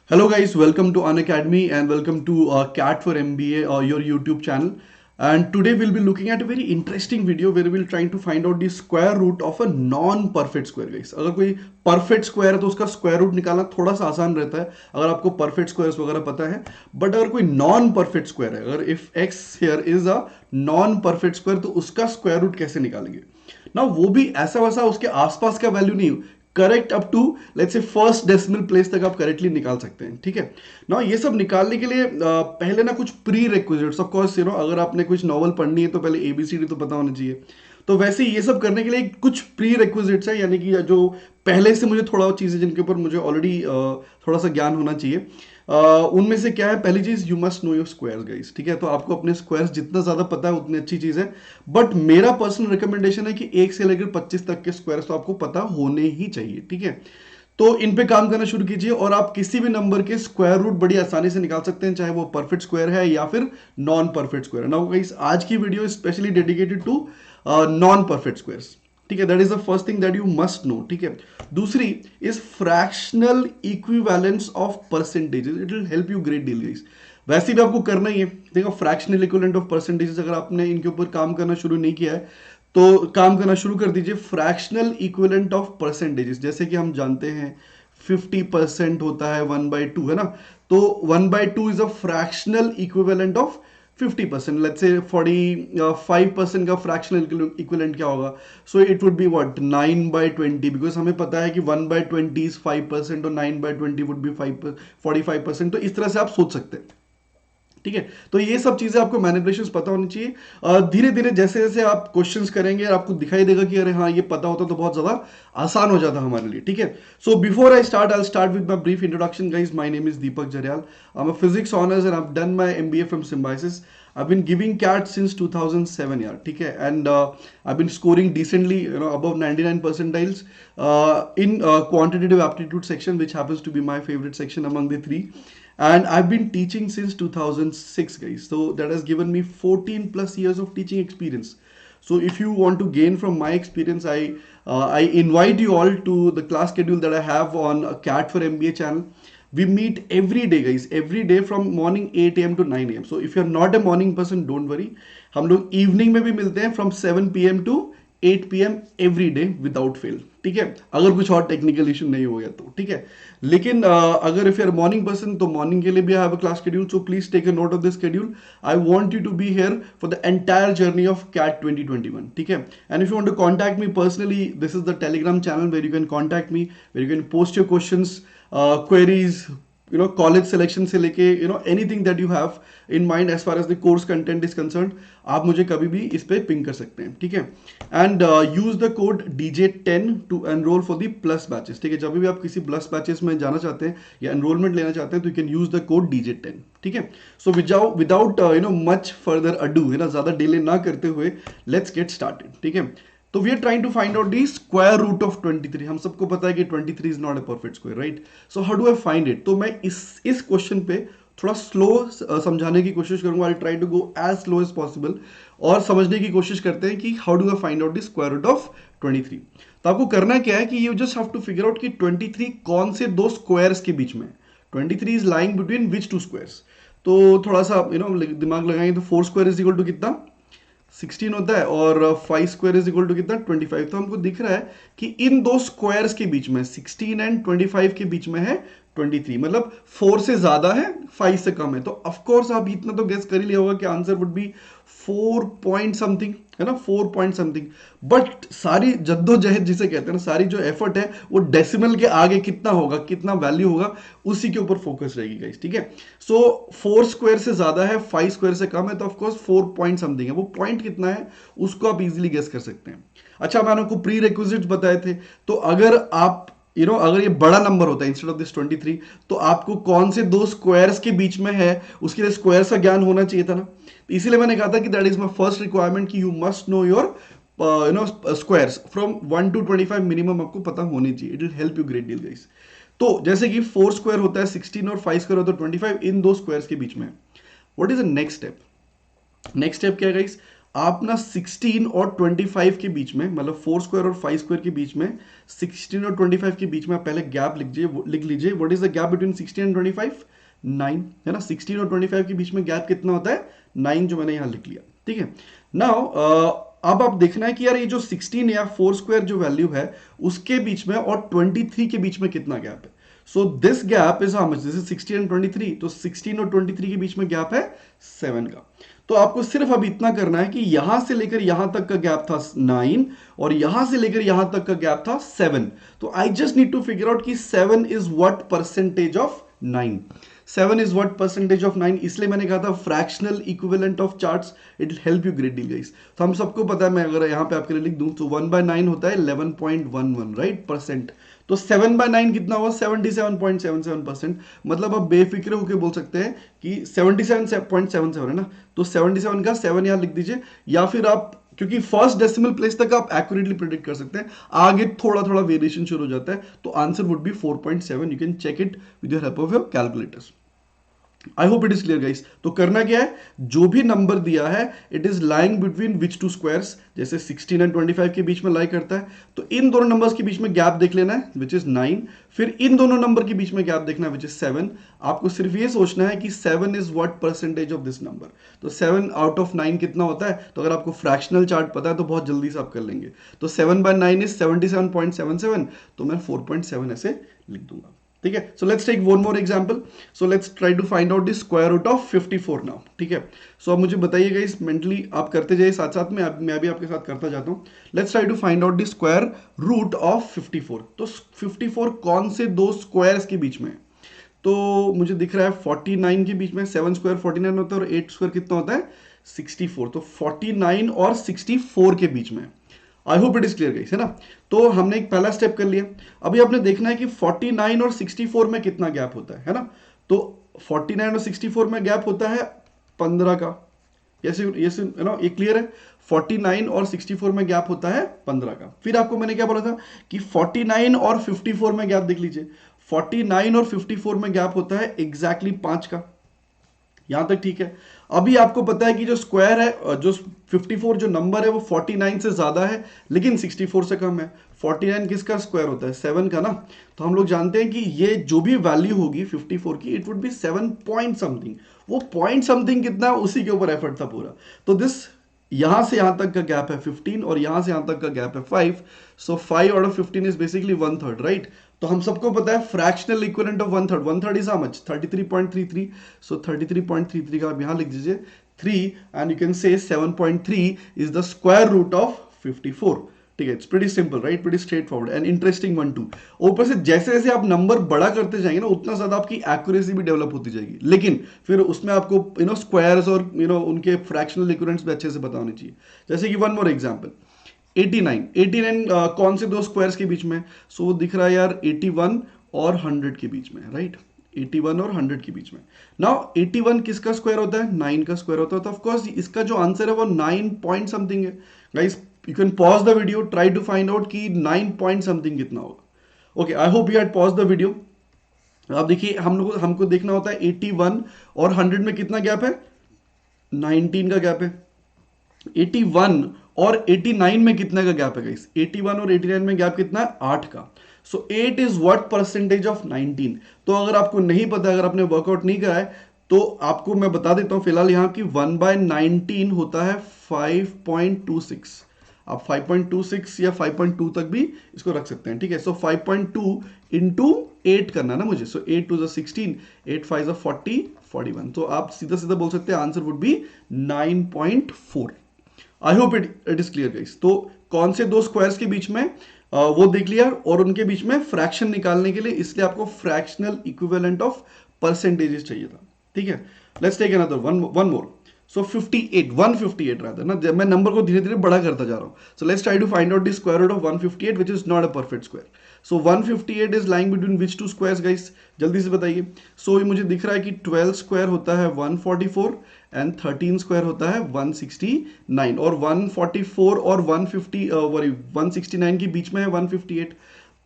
Hello guys, welcome to Unacademy and welcome to CAT4MBA or your YouTube channel. And today we'll be looking at a very interesting video where we'll trying to find out the square root of a non-perfect square guys. अगर कोई perfect square है तो उसका square root निकालना थोड़ा सा आसान रहता है अगर आपको perfect squares वगैरह पता है. But अगर कोई non-perfect square है, अगर if x here is a non-perfect square तो उसका square root कैसे निकालेंगे? Now वो भी ऐसा वैसा उसके आसपास का वैल्यू नहीं, correct up to let's say first decimal place तक आप करेक्टली निकाल सकते हैं. ठीक है ना. ये सब निकालने के लिए पहले ना कुछ प्री रिक्विजिट्स, ऑफ कोर्स अगर आपने कुछ नॉवल पढ़नी है तो पहले एबीसीडी तो पता होना चाहिए. तो वैसे ये सब करने के लिए कुछ प्री रिक्विजिट्स है, यानी कि जो पहले से मुझे थोड़ा चीज़ें जिनके ऊपर मुझे ऑलरेडी थोड़ा सा ज्ञान होना चाहिए. उनमें से क्या है, पहली चीज you must know your squares guys. ठीक है, तो आपको अपने स्क्वायर्स जितना ज्यादा पता है उतनी अच्छी चीज है. बट मेरा पर्सनल रिकमेंडेशन है कि 1 से लेकर 25 तक के स्क्वायर्स तो आपको पता होने ही चाहिए. ठीक है, तो इन पे काम करना शुरू कीजिए और आप किसी भी नंबर के स्क्वायर रूट बड़ी आसानी से निकाल सकते हैं, चाहे वो परफेक्ट स्क्वायर है या फिर नॉन परफेक्ट स्क्वायर है. नाउ गाइस, आज की video specially dedicated to non perfect squares. ठीक है, that is the first thing that you must know. ठीक है, दूसरी is fractional equivalence of percentages. It will help you great deal guys. वैसे भी आपको करना ही है. देखो, फ्रैक्शनल इक्विवेलेंट ऑफ परसेंटेजेस अगर आपने इनके ऊपर काम करना शुरू नहीं किया है तो काम करना शुरू कर दीजिए. फ्रैक्शनल इक्विवेलेंट ऑफ परसेंटेजेस, जैसे कि हम जानते हैं 50% होता है 1/2, है ना. तो 1/2 is a fractional equivalent of 50%. Let's say 45% का फ्रैक्शनल इक्विवेलेंट क्या होगा? So it would be what 9/20, because हमें पता है कि 1/20 इज 5% और 9/20 वुड बी 45%. तो इस तरह से आप सोच सकते हैं. ठीक है, तो ये सब चीजें आपको मैनिपुलेशंस पता होनी चाहिए. धीरे धीरे जैसे जैसे आप क्वेश्चंस करेंगे आपको दिखाई देगा कि अरे हाँ, ये पता होता तो बहुत ज्यादा आसान हो जाता हमारे लिए. ठीक है, so before I start with my brief introduction guys. My name is Deepak Jaryal. I am a physics honours and I have done my MBA from symbiosis. I've been giving CAT since 2007 यार. ठीक है, and I've been scoring decently, above 99 percentiles in quantitative aptitude section, which happens to be my favorite section among the three. And I've been teaching since 2006 guys, so that has given me 14 plus years of teaching experience. So if you want to gain from my experience, I invite you all to the class schedule that I have on CAT4MBA channel. We meet every day guys, every day from morning 8 a.m. to 9 a.m. So if you're not a morning person, don't worry. हम लोग evening में भी मिलते हैं from 7 p.m. to 8 p.m. every day without fail. ठीक है, अगर कुछ और टेक्निकल इशू नहीं हो गया तो. ठीक है, लेकिन अगर if you are morning person तो मॉर्निंग के लिए भी I have a class schedule. So please take a note of this schedule. I want you to be here for the entire journey of CAT 2021. ठीक है, and if you want to contact me personally, this is the Telegram channel where you can contact me, where you can post your questions, queries, college selection से लेके anything that you have in mind as far as the course content is concern, आप मुझे कभी भी इस पे ping कर सकते हैं. ठीक है, and use the code DJ10 to enroll for the plus batches. ठीक है, जब भी आप किसी प्लस बैचेस में जाना चाहते हैं या एनरोलमेंट लेना चाहते हैं तो you can use the code DJ10. ठीक है, so without much further ado, है ना, ज्यादा डिले ना करते हुए लेट्स गेट स्टार्टेड. ठीक है, तो we are trying to find out the square root of 23. हम सबको पता है कि 23 is not a perfect square, right. So how do I find it? तो मैं इस क्वेश्चन पे थोड़ा स्लो समझाने की कोशिश करूंगा. I try to go as slow as possible और समझने की कोशिश करते हैं कि how do I find out the square root of 23. तो आपको करना क्या है कि you just have to figure out कि 23 कौन से दो स्क्वायर्स के बीच में. 23 is lying between which two squares. तो थोड़ा सा दिमाग लगाएंगे तो 4 स्क्वायर इज इक्वल टू कितना? 16 होता है और 5 स्क्वायर इज इक्वल टू कितना? 25. तो हमको दिख रहा है कि इन दो स्क्वायर्स के बीच में 16 एंड 25 के बीच में है 23. मतलब 4 से ज्यादा है, 5 से कम है. तो ऑफ कोर्स आप इतना तो गेस कर ही लिया होगा कि answer would B 4 point something, है ना, 4 पॉइंट समथिंग. बट सारी जद्दोजहद जिसे कहते हैं ना, सारी जो एफर्ट है वो डेसिमल के आगे कितना होगा, कितना वैल्यू होगा, उसी के ऊपर फोकस रहेगी गाइस. ठीक है, सो 4 स्क्वायर से ज्यादा है, 5 स्क्वायर से कम है, तो ऑफकोर्स 4 पॉइंट समथिंग है. वो पॉइंट कितना है उसको आप इजीली गेस कर सकते हैं. अच्छा, मैंने आपको प्री रिक्विजिट्स बताए थे. तो अगर आप अगर ये बड़ा नंबर होता है इंस्टेड ऑफ दिस 23, तो आपको कौन से दो स्क्वायर्स के बीच में है उसके लिए स्क्वायर्स का ज्ञान होना चाहिए था ना. इसीलिए मैंने कहा था कि that is my first requirement कि you must know your squares from 1 to 25 minimum आपको पता होनी चाहिए. It will help you great deal guys. तो जैसे कि 4 स्क्वायर होता है 16 और 5 स्क्वायर होता है 25, इन दो स्क्वायर्स के बीच में. What is the next step? Next step क्या है गाइस? आप ना 16 और 25 के बीच में, मतलब 4 स्क्वायर और 5 स्क्वायर के बीच में, 16 और 25 के बीच में आप पहले गैप लिख लीजिए। What is the gap between 16 and 25? 9 है ना। 16 और 25 के बीच में गैप कितना होता है? 9, जो मैंने यहां लिख लिया। ठीक है। नाउ अब आप देखना है कि यार ये जो 16 या 4 स्क्वायर जो वैल्यू है उसके बीच में और 23 के बीच में कितना गैप है। So this gap is how much? This is 16 and 23, तो 16 और 23 के बीच में गैप है 7 का। तो आपको सिर्फ अब इतना करना है कि यहां से लेकर यहां तक का गैप था 9 और यहां से लेकर यहां तक का गैप था 7। तो I just need to figure out कि 7 is what percentage of 9। 7 is what percentage of 9। इसलिए मैंने कहा था fractional equivalent of charts, it will help you great deal guys. तो हम सबको पता है, मैं अगर यहां पे आपके लिए लिख दूं तो 1/9 होता है 11.11, राइट, परसेंट। तो 7/9 कितना हुआ? 77.77%। मतलब आप बेफिक्र होकर बोल सकते हैं कि 77.77 है ना। तो 77 का 7 यहां लिख दीजिए, या फिर आप, क्योंकि फर्स्ट डेसिमल प्लेस तक आप एक्यूरेटली प्रेडिक्ट कर सकते हैं, आगे थोड़ा थोड़ा वेरिएशन शुरू हो जाता है, तो answer would be 4.7। You can check it with your help of your calculators. I hope it is clear guys. तो करना क्या है, जो भी नंबर दिया है it is lying between which two squares, जैसे 16 एंड 25 के बीच में लाई करता है, तो इन दोनों नंबर्स के बीच में गैप देख लेना है विच इज 9, फिर इन दोनों नंबर के बीच में गैप देखना है विच इज 7। आपको सिर्फ ये सोचना है कि 7 is what percentage of this number. तो 7 आउट ऑफ 9 कितना होता है? तो अगर आपको फ्रैक्शनल चार्ट पता है तो बहुत जल्दी से आप कर लेंगे। तो 7/9 इज 77.77, तो मैं 4.7 ऐसे लिख दूंगा। ठीक है। So let's take one more example. So let's try to find out the square root of 54 now. ठीक है। सो अब मुझे बताइएगा, इस मेंटली आप करते जाइए साथ साथ में, मैं भी आपके साथ करता जाता हूं। Let's try to find out the square root of 54। तो 54 कौन से दो स्क्वायर्स के बीच में है? तो मुझे दिख रहा है 49 के बीच में। 7 स्क्वायर 49 होता है और 8 स्क्वायर कितना होता है? 64। तो 49 और 64 के बीच में। आई hope it is clear guys, है ना। तो हमने एक पहला स्टेप कर लिया। अभी आपने देखना है कि 49 और 64 में कितना गैप होता है ना। तो 49 और 64 में गैप होता है 15 का। यस नो, ये क्लियर है। 49 और 64 में गैप होता है 15 का। फिर आपको मैंने क्या बोला था कि 49 और 54 में गैप देख लीजिए। 49 और 54 में गैप होता है एग्जैक्टली 5 का। यहां तक ठीक है। अभी आपको पता है कि जो स्क्वायर है, जो 54 जो नंबर है वो 49 से ज्यादा है लेकिन 64 से कम है। 49 किसका स्क्वायर होता है? 7 का ना। तो हम लोग जानते हैं कि ये जो भी वैल्यू होगी 54 की, it would be 7 point something. वो पॉइंट समथिंग कितना है, उसी के ऊपर एफर्ट था पूरा। तो दिस, यहां से यहां तक का गैप है 15 और यहां से यहां तक का गैप है 5। सो 5 out of 15 is basically 1/3, right. तो हम सबको पता है fractional equivalent of 1/3, 1/3 is how much? 33.33। सो 33.33 का आप यहां लिख दीजिए 3 and you can say 7.3 is the square root of 54। ठीक है। It's pretty simple, right, pretty straightforward and interesting one too. ऊपर से जैसे जैसे आप नंबर बड़ा करते जाएंगे ना, उतना ज्यादा आपकी एक्यूरेसी भी डेवलप होती जाएगी, लेकिन फिर उसमें आपको स्क्वायर्स और उनके फ्रैक्शनल इक्विवेलेंट्स भी अच्छे से पता होने चाहिए। जैसे कि वन मोर एग्जांपल, 89 कौन से दो स्क्वायर्स के बीच में? सो वो दिख रहा है यार 81 और 100 के बीच में, राइट। 81 और 100 के बीच में। नाउ 81 किसका स्क्वायर होता है? 9 का स्क्वायर होता है। तो ऑफ कोर्स इसका जो आंसर है वो 9 पॉइंट समथिंग है। Guys you can pause the video, try to find out कि 9 पॉइंट समथिंग कितना होगा। Okay, I hope you had pause the video. अब देखिए हमको देखना होता है 81 और 100 में कितना गैप है? 19 का गैप है। 81 और 89 में कितने का गैप है गाइस? 81 और 89 में गैप कितना है? 8 का। सो 8 इज व्हाट परसेंटेज ऑफ 19। तो अगर आपको नहीं पता, अगर आपने वर्कआउट नहीं करा है, तो आपको मैं बता देता हूं फिलहाल यहां की 1/19 होता है 5.26। आप 5.26 या 5.2 तक भी इसको रख सकते हैं। ठीक है। सो 5.2 इंटू 8 करना है ना मुझे। सो 8 2 16, 8 5 40, 41। तो आप सीधा सीधा बोल सकते हैं answer would B 9.4। I hope it is clear guys. तो कौन से दो स्क्वायर्स के बीच में वो देख लिया, और उनके बीच में फ्रैक्शन निकालने के लिए इसलिए आपको फ्रैक्शनल इक्विवेलेंट ऑफ परसेंटेजेस चाहिए था। ठीक है। Let's take another one more. So 58, 158 rather ना, मैं नंबर को धीरे धीरे बड़ा करता जा रहा हूं। So let's try to find out the square root of 158 which is not a perfect square. So 158 is lying between which two squares guys? जल्दी से बताइए। सो मुझे दिख रहा है कि 12 स्क्वायर होता है 144 एंड 13 स्क्वायर होता है 169, और 144 और 169 के बीच में है 158।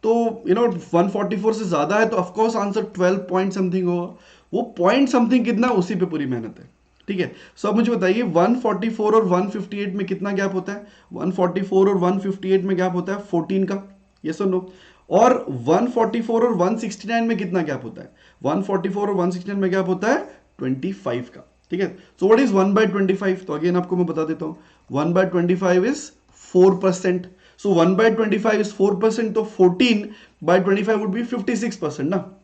तो 144 से ज्यादा है, तो ऑफकोर्स आंसर 12 पॉइंट समथिंग होगा। वो पॉइंट समथिंग कितना, उसी पे पूरी मेहनत है। ठीक है। सो अब मुझे बताइए 144 और 158 में कितना गैप होता है? 144 और 158 में गैप होता है 14 का, यस और नो? और 144 और 169 में कितना गैप होता है? 144 और 169 में गैप होता है 25 का, ठीक है। So what is 1/25? तो अगेन आपको मैं बता देता हूं, 1/25 इज 4%. सो 1/25 इज 4%, तो 14/25 वुड बी 56% ना।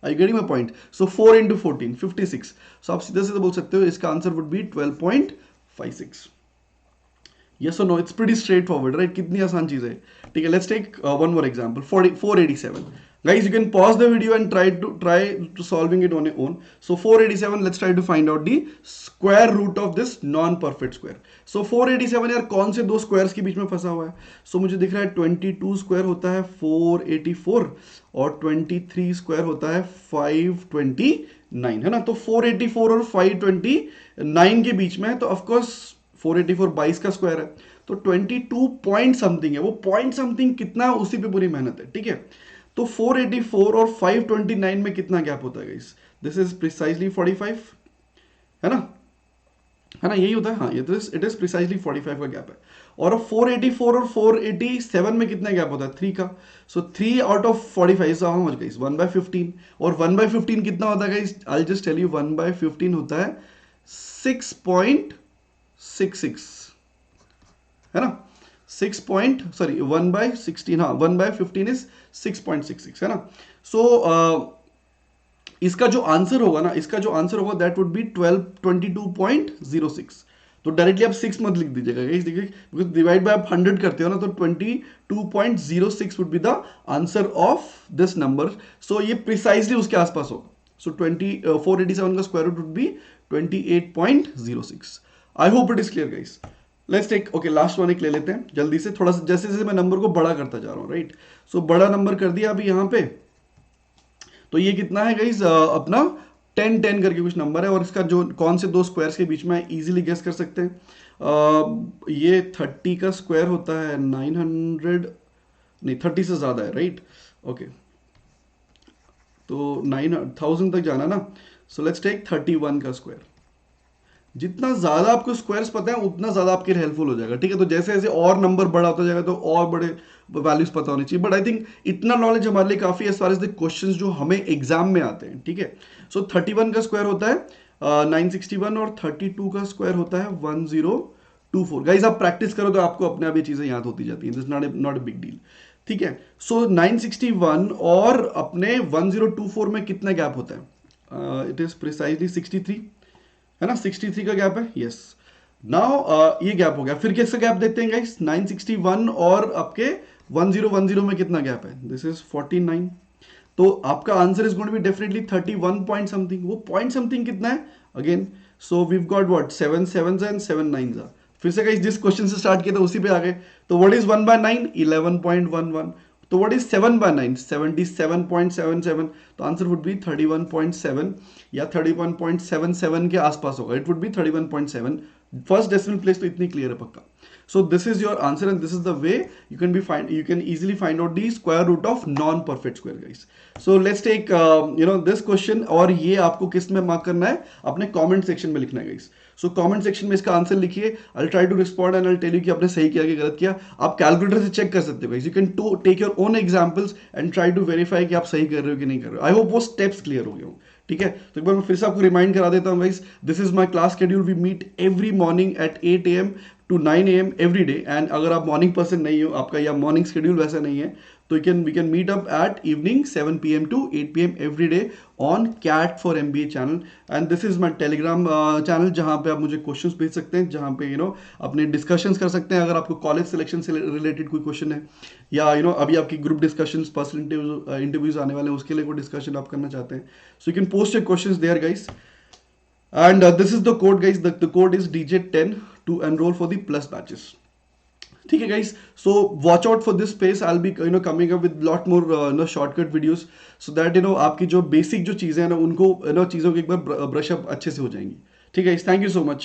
Are you getting my point? So 4 into 14, 56. So आप सीधे सीधे बोल सकते हो इसका answer would be 12.56. Yes or no? It's pretty straightforward, right? कितनी आसान चीज है, ठीक है। Let's take one more example. 487. Guys, you can pause the video and try to solving it on your own. So 487, let's try to find out the square root of this non-perfect square. So 487 यार कौन से दो squares के बीच में फंसा हुआ है? So मुझे दिख रहा है 22 स्क्वायर होता है 484 और 23 स्क्वायर होता है 529, है ना। तो 484 और 529 के बीच में है, तो ऑफकोर्स 484 22 का स्क्वायर है, तो 22 पॉइंट समथिंग है, वो पॉइंट समथिंग कितना है उसी पे पूरी मेहनत है, ठीक है। तो 484 और 529 में कितना गैप होता है गाइस? दिस इज प्रिसाइजली 45, है ना, है ना, यही होता है, हाँ, ये इट इज प्रिसाइजली 45 का गैप है। और 484 और 487 में कितना गैप होता है? 3 का। So 3 out of 45 how much guys? 1/15। और 1/15 कितना होता है गाइस? I will just tell you, 1/15 होता है 6.66, है ना। 1/16, हाँ, 1/15 इज 6.66, है ना। सो इसका जो आंसर होगा ना, इसका जो आंसर होगा दैट वुड बी 22.06। तो डायरेक्टली आप 6 मत लिख दीजिएगा, देखिए, बिकॉज डिवाइड बाय आप 100 करते हो ना, तो 22.06 would be the answer of this number. So ये प्रिसाइजली उसके आसपास होगा। सो 487 का square root would be 28.06। I hope it is clear guys. Let's take, okay, last one एक ले लेते हैं जल्दी से, थोड़ा सा जैसे जैसे मैं नंबर को बड़ा करता जा रहा हूँ, राइट। सो बड़ा नंबर कर दिया अभी यहाँ पे, तो ये कितना है गाइज? अपना 10 करके कुछ नंबर है, और इसका जो कौन से दो स्क्वायर्स के बीच में इजीली गेस कर सकते हैं। ये 30 का स्क्वायर होता है 900, नहीं 30 से ज्यादा है, राइट, ओके, तो 9000 तक जाना ना। सो लेट्स टेक 31 का स्क्वायर। जितना ज्यादा आपको स्क्वायर्स पता है उतना ज्यादा आपके हेल्पफुल हो जाएगा, ठीक है। तो जैसे जैसे और नंबर बड़ा होता जाएगा तो और बड़े वैल्यूज पता होनी चाहिए, बट आई थिंक इतना नॉलेज हमारे लिए काफी as far as the questions जो हमें एग्जाम में आते हैं, ठीक है। सो 31 का स्क्वायर होता है 961 और 32 का स्क्वायर होता है 1024। गाइस आप प्रैक्टिस करो तो आपको अपने आप ये चीजें याद होती जाती हैं, this not a big deal, ठीक है। सो 961 और अपने 1024 में कितना गैप होता है? इट इज प्रिसाइजली 63, है ना, 63 का गैप है, यस। नाउ ये गैप हो गया, फिर किसका गैप देखते हैं गाइस? 961 और आपके 1010 में कितना गैप है? This is 49। तो आपका answer is going to be definitely 31 point something. वो पॉइंट समथिंग कितना है again? So we have got what 7 7s and 7 9s। फिर से गाइस जिस क्वेश्चन से स्टार्ट किया था उसी पे आ गए। तो व्हाट इज 1/9? 11.11। तो व्हाट इज 7/9? 77.77। तो आंसर वुड बी 31.7 या 31.77 के आसपास होगा। It would be 31.7। First decimal place तो इतनी क्लियर है पक्का। So this is your answer and this is the way you can easily find out the square root of non-perfect square guys. So let's take this question, और ये आपको किस में mark करना है? अपने comment section में लिखना है guys. So comment section में इसका आंसर लिखिए, I'll try to respond and I'll tell you कि आपने सही किया कि गलत किया। आप कैलकुलेटर से चेक कर सकते हो guys. You can take your own examples and try to verify कि आप सही कर रहे हो कि नहीं कर रहे हो। I hope वो steps clear हो गए हो, ठीक है। तो एक बार मैं फिर से आपको रिमाइंड करा देता हूँ guys, this is my class schedule. We meet every morning at 8 AM to 9 AM every day. And अगर आप मॉर्निंग पर्सन नहीं हो, आपका या मॉर्निंग शेड्यूल वैसा नहीं है, तो we can meet up at evening 7 PM to 8 PM every day on CAT4MBA channel. And this is my Telegram channel, जहां पे आप मुझे क्वेश्चंस भेज सकते हैं, जहां पे अपने डिस्कशंस कर सकते हैं। अगर आपको कॉलेज सिलेक्शन से रिलेटेड कोई क्वेश्चन है, या अभी आपकी ग्रुप डिस्कशंस, पर्सनल इंटरव्यूज आने वाले हैं, उसके लिए कोई डिस्कशन आप करना चाहते हैं, so you can post your questions there guys. And this is the code guys, the code is DJ10 to enroll for the plus batches. ठीक है guys, so watch out for this space. I'll be coming up with lot more shortcut videos so that आपकी जो basic जो चीजें हैं ना, उनको चीजों की एक बार ब्रश अप अच्छे से हो जाएंगी। ठीक है guys, thank you so much.